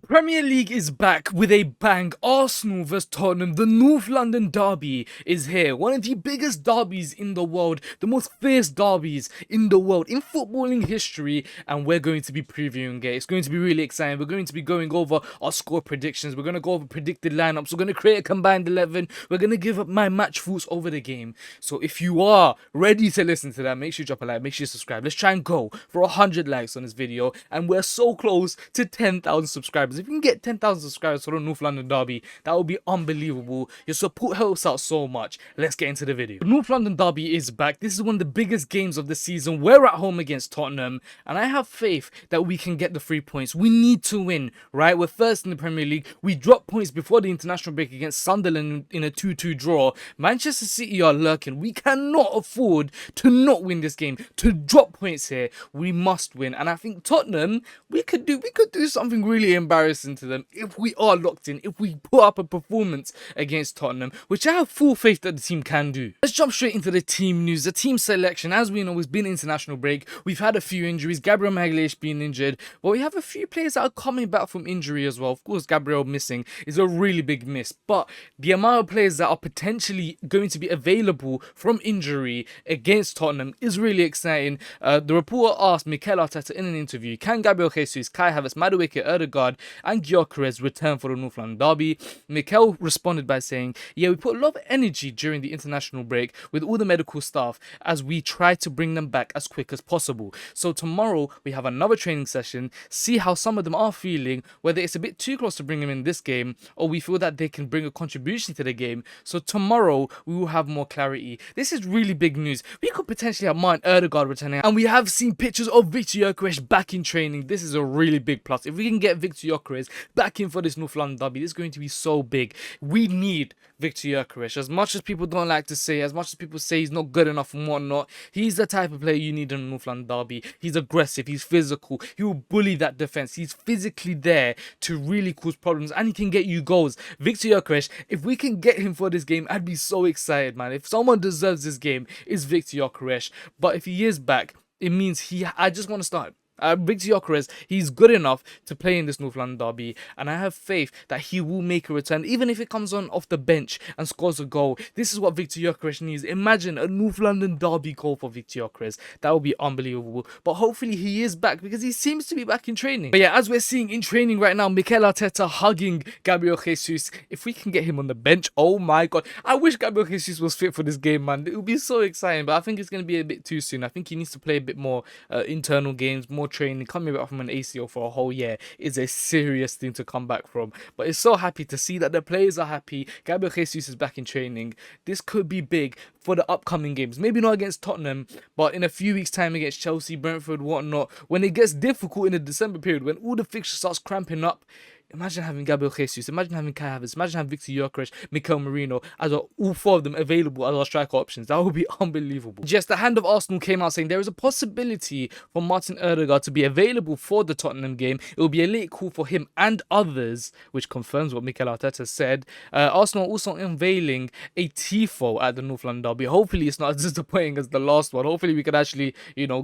Premier League is back with a bang. Arsenal vs Tottenham. The North London derby is here. One of the biggest derbies in the world. The most fierce derbies in the world, in footballing history. And we're going to be previewing it. It's going to be really exciting. We're going to be going over our score predictions. We're going to go over predicted lineups. We're going to create a combined 11. We're going to give up my match thoughts over the game. So if you are ready to listen to that, make sure you drop a like. Make sure you subscribe. Let's try and go for 100 likes on this video. And we're so close to 10,000 subscribers. If you can get 10,000 subscribers for the North London derby, that would be unbelievable. Your support helps out so much. Let's get into the video. The North London derby is back. This is one of the biggest games of the season. We're at home against Tottenham, and I have faith that we can get the 3 points. We need to win, right? We're first in the Premier League. We dropped points before the international break against Sunderland in a 2-2 draw. Manchester City are lurking. We cannot afford to not win this game, to drop points here. We must win, and I think Tottenham, we could do something really embarrassing to them if we are locked in, if we put up a performance against Tottenham, which I have full faith that the team can do. Let's jump straight into the team news. The team selection, as we know, has been international break. We've had a few injuries. Gabriel Magalhaes being injured, but we have a few players that are coming back from injury as well. Of course, Gabriel missing is a really big miss, but the amount of players that are potentially going to be available from injury against Tottenham is really exciting. The reporter asked Mikel Arteta in an interview, can Gabriel Jesus, Kai Havertz, Madueke, Ødegaard and Gyökeres return for the North London derby? Mikel responded by saying, yeah, we put a lot of energy during the international break with all the medical staff as we try to bring them back as quick as possible. So tomorrow we have another training session, see how some of them are feeling, whether it's a bit too close to bring them in this game or we feel that they can bring a contribution to the game. So tomorrow we will have more clarity. This is really big news. We could potentially have Martin Ødegaard returning, and we have seen pictures of Victor Gyökeres back in training. This is a really big plus. If we can get Victor Gyökeres back in for this North London derby, this is going to be so big. We need Victor Gyökeres. As much as people don't like to say, as much as people say he's not good enough and whatnot, he's the type of player you need in a North London derby. He's aggressive, he's physical, he will bully that defense. He's physically there to really cause problems, and he can get you goals. Victor Gyökeres, if we can get him for this game, I'd be so excited, man. If someone deserves this game, it's Victor Gyökeres. But if he is back, it means I just want to start. Victor Gyökeres, he's good enough to play in this North London derby, and I have faith that he will make a return, even if it comes on off the bench and scores a goal. This is what Victor Gyökeres needs. Imagine a North London derby goal for Victor Gyökeres. That would be unbelievable. But hopefully he is back, because he seems to be back in training. But yeah, as we're seeing in training right now, Mikel Arteta hugging Gabriel Jesus. If we can get him on the bench, oh my god. I wish Gabriel Jesus was fit for this game, man. It would be so exciting, but I think it's going to be a bit too soon. I think he needs to play a bit more internal games, more training. Coming back from an ACL for a whole year is a serious thing to come back from. But it's so happy to see that the players are happy. Gabriel Jesus is back in training. This could be big for the upcoming games. Maybe not against Tottenham, but in a few weeks' time against Chelsea, Brentford, whatnot. When it gets difficult in the December period, when all the fixtures starts cramping up, imagine having Gabriel Jesus, imagine having Kai Havertz, imagine having Victor Gyökeres, Mikel Merino, as all four of them available as our striker options. That would be unbelievable. Yes, the Hand of Arsenal came out saying there is a possibility for Martin Ødegaard to be available for the Tottenham game. It will be a late call for him and others, which confirms what Mikel Arteta said. Arsenal also unveiling a TIFO at the North London derby. Hopefully it's not as disappointing as the last one. Hopefully we could actually,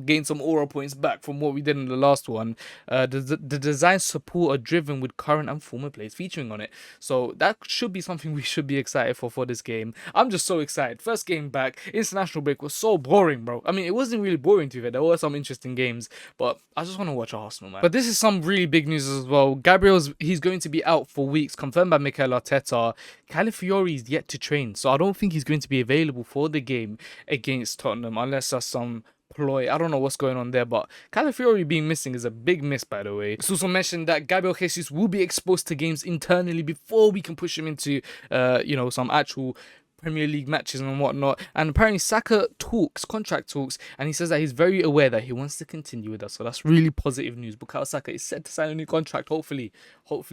gain some aura points back from what we did in the last one. The design support are driven with current and former players featuring on it, so that should be something we should be excited for this game. I'm just so excited. First game back, international break was so boring, bro. I mean, it wasn't really boring to you. There were some interesting games, but I just want to watch Arsenal, man. But this is some really big news as well. He's going to be out for weeks, confirmed by Mikel Arteta. Calafiori is yet to train, so I don't think he's going to be available for the game against Tottenham unless there's some ploy. I don't know what's going on there, but Calafiori being missing is a big miss, by the way. It's also mentioned that Gabriel Jesus will be exposed to games internally before we can push him into some actual Premier League matches and whatnot. And apparently Saka contract talks, and he says that he's very aware that he wants to continue with us. So that's really positive news. Bukayo Saka is set to sign a new contract, hopefully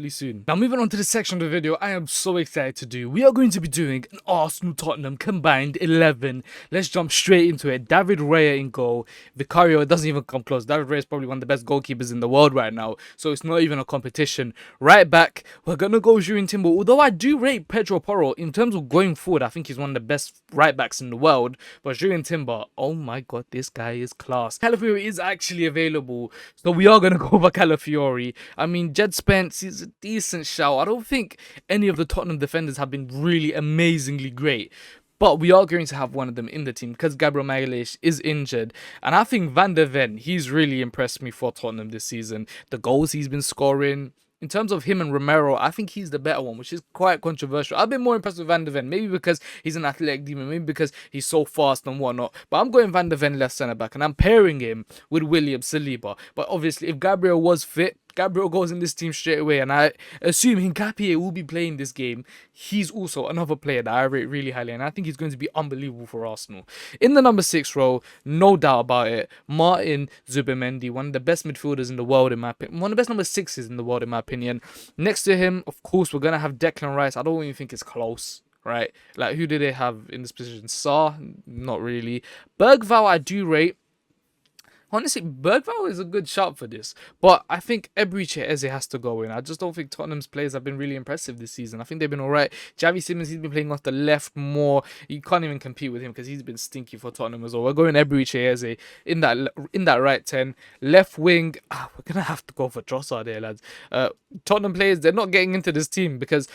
soon. Now moving on to the section of the video I am so excited to do. We are going to be doing an Arsenal Tottenham combined 11. Let's jump straight into it. David Raya in goal. Vicario doesn't even come close. David Raya is probably one of the best goalkeepers in the world right now, so it's not even a competition. Right back, we're gonna go Jurin Timber. Although I do rate Pedro Porro in terms of going forward, I think think he's one of the best right backs in the world. But Julian Timber, oh my god, this guy is class. Calafiori is actually available, so we are going to go for Calafiori. I mean, Jed Spence is a decent shout. I don't think any of the Tottenham defenders have been really amazingly great. But we are going to have one of them in the team because Gabriel Magalhaes is injured. And I think Van der Ven, he's really impressed me for Tottenham this season. The goals he's been scoring. In terms of him and Romero, I think he's the better one, which is quite controversial. I've been more impressed with Van der Ven, maybe because he's an athletic demon, maybe because he's so fast and whatnot. But I'm going Van der Ven left centre-back, and I'm pairing him with William Saliba. But obviously, if Gabriel was fit, Gabriel goes in this team straight away, and I assume Hincapié will be playing this game. He's also another player that I rate really highly, and I think he's going to be unbelievable for Arsenal. In the number 6 row, no doubt about it, Martin Zubimendi, one of the best midfielders in the world, in my opinion. One of the best number 6s in the world, in my opinion. Next to him, of course, we're going to have Declan Rice. I don't even think it's close, right? Like, who do they have in this position? Saar? Not really. Bergvall, I do rate. Honestly, Bergvall is a good shout for this. But I think Eberechi Eze has to go in. I just don't think Tottenham's players have been really impressive this season. I think they've been alright. Javi Simmons, he's been playing off the left more. You can't even compete with him because he's been stinky for Tottenham as well. We're going Eberechi Eze in that right 10. Left wing, we're going to have to go for Trossard there, lads. Tottenham players, they're not getting into this team because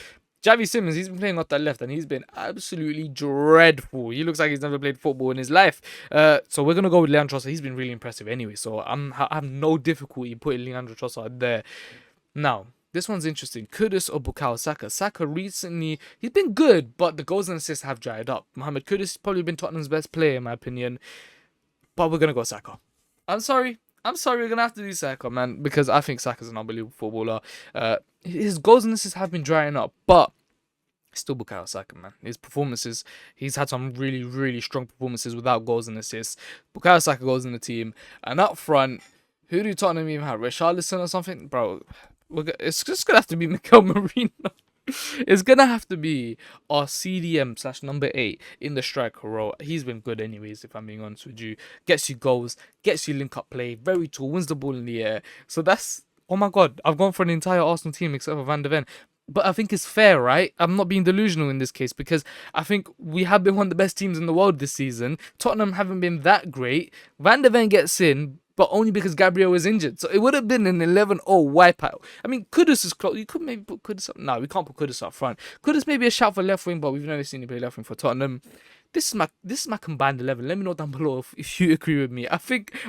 Javi Simmons, he's been playing off that left and he's been absolutely dreadful. He looks like he's never played football in his life. So we're going to go with Leandro Trossard. He's been really impressive anyway. So I have no difficulty putting Leandro Trossard there. Now, this one's interesting. Kudus or Bukayo Saka? Saka recently, he's been good, but the goals and assists have dried up. Mohamed Kudus has probably been Tottenham's best player in my opinion. But we're going to go Saka. I'm sorry, we're going to have to do Saka, man, because I think Saka's an unbelievable footballer. His goals and assists have been drying up, but still Bukayo Saka, man. His performances, he's had some really, really strong performances without goals and assists. Bukayo Saka goes in the team. And up front, who do Tottenham even have? Richarlison or something? Bro, it's just going to have to be Mikel Merino. It's going to have to be our CDM / number 8 in the striker role. He's been good anyways, if I'm being honest with you. Gets you goals, gets you link-up play, very tall, wins the ball in the air. So that's, oh my God, I've gone for an entire Arsenal team except for Van der Ven. But I think it's fair, right? I'm not being delusional in this case because I think we have been one of the best teams in the world this season. Tottenham haven't been that great. Van der Ven gets in, but only because Gabriel was injured. So it would have been an 11-0 wipeout. I mean, Kudus is close. You could maybe put Kudus up. No, we can't put Kudus up front. Kudus may be a shout for left wing, but we've never seen him play left wing for Tottenham. This is my combined 11. Let me know down below if you agree with me. I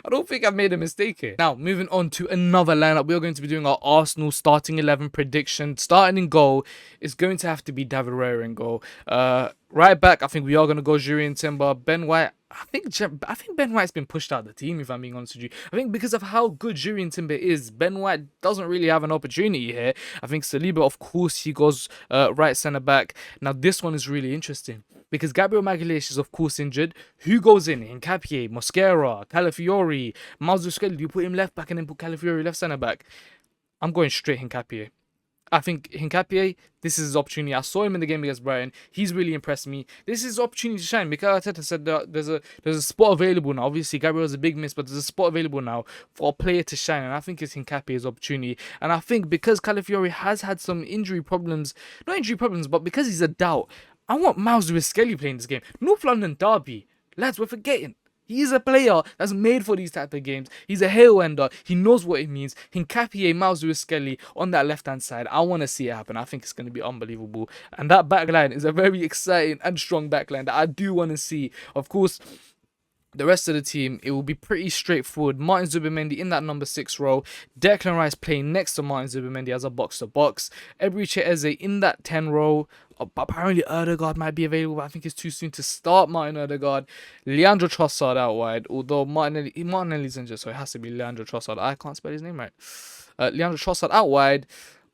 don't think I've made a mistake here. Now, moving on to another lineup. We're going to be doing our Arsenal starting 11 prediction. Starting in goal is going to have to be David Raya in goal. Right back, I think we are going to go Julian Timber. Ben White, I think Ben White's been pushed out of the team, if I'm being honest with you. I think because of how good Julian Timber is, Ben White doesn't really have an opportunity here. I think Saliba, of course, he goes right centre-back. Now, this one is really interesting because Gabriel Magalhaes is, of course, injured. Who goes in? Hincapié, Mosquera, Calafiori, Mazzucchelli. You put him left back and then put Calafiori left centre-back. I'm going straight Hincapié. I think Hincapié, this is his opportunity. I saw him in the game against Brighton. He's really impressed me. This is his opportunity to shine. Mikel Arteta said that there's a spot available now. Obviously, Gabriel's a big miss, but there's a spot available now for a player to shine. And I think it's Hincapié's opportunity. And I think because Calafiori has had some injury problems, not injury problems, but because he's a doubt, I want Miles Lewis-Skelly playing this game. North London derby. Lads, we're forgetting. He's a player that's made for these type of games. He's a heel ender. He knows what it means. Hincapié, Miles Lewis-Skelly on that left-hand side. I want to see it happen. I think it's going to be unbelievable. And that backline is a very exciting and strong backline that I do want to see. Of course, the rest of the team, it will be pretty straightforward. Martin Zubimendi in that number 6 role. Declan Rice playing next to Martin Zubimendi as a box-to-box. Eberechi Eze in that 10 role. Apparently Ødegaard might be available, but I think it's too soon to start Martin Ødegaard. Leandro Trossard out wide, although Martinelli's injured, so it has to be Leandro Trossard. I can't spell his name right. Leandro Trossard out wide.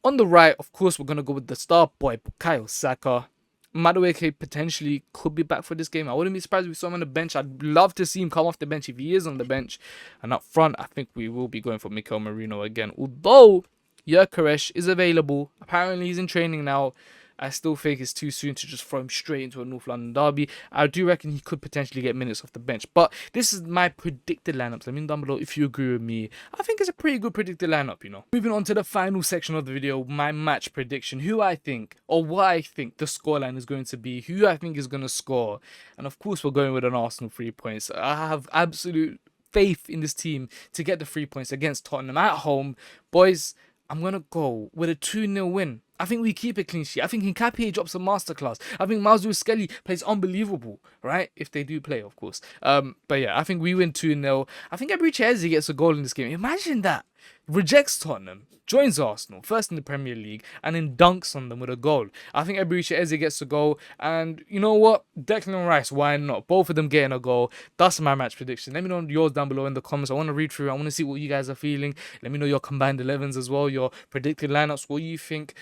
On the right, of course, we're going to go with the star boy, Bukayo Saka. Madueke potentially could be back for this game. I wouldn't be surprised if we saw him on the bench. I'd love to see him come off the bench if he is on the bench. And up front, I think we will be going for Mikel Merino again. Although Gyökeres is available. Apparently, he's in training now. I still think it's too soon to just throw him straight into a North London derby. I do reckon he could potentially get minutes off the bench. But this is my predicted lineups. Let me know down below if you agree with me. I think it's a pretty good predicted lineup, you know. Moving on to the final section of the video, my match prediction. Who I think, or what I think the scoreline is going to be. Who I think is going to score. And of course, we're going with an Arsenal 3 points. I have absolute faith in this team to get the 3 points against Tottenham at home. Boys, I'm going to go with a 2-0 win. I think we keep a clean sheet. I think Nketiah drops a masterclass. I think Miles Skelly plays unbelievable, right? If they do play, of course. But yeah, I think we win 2-0. I think GABRIEL gets a goal in this game. Imagine that. Rejects Tottenham, joins Arsenal, first in the Premier League, and then dunks on them with a goal. I think GABRIEL gets a goal, and you know what? Declan Rice, why not? Both of them getting a goal. That's my match prediction. Let me know yours down below in the comments. I want to read through. I want to see what you guys are feeling. Let me know your combined 11s as well, your predicted lineups, what you think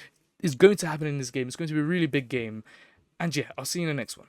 is going to happen in this game. It's going to be a really big game. And yeah, I'll see you in the next one.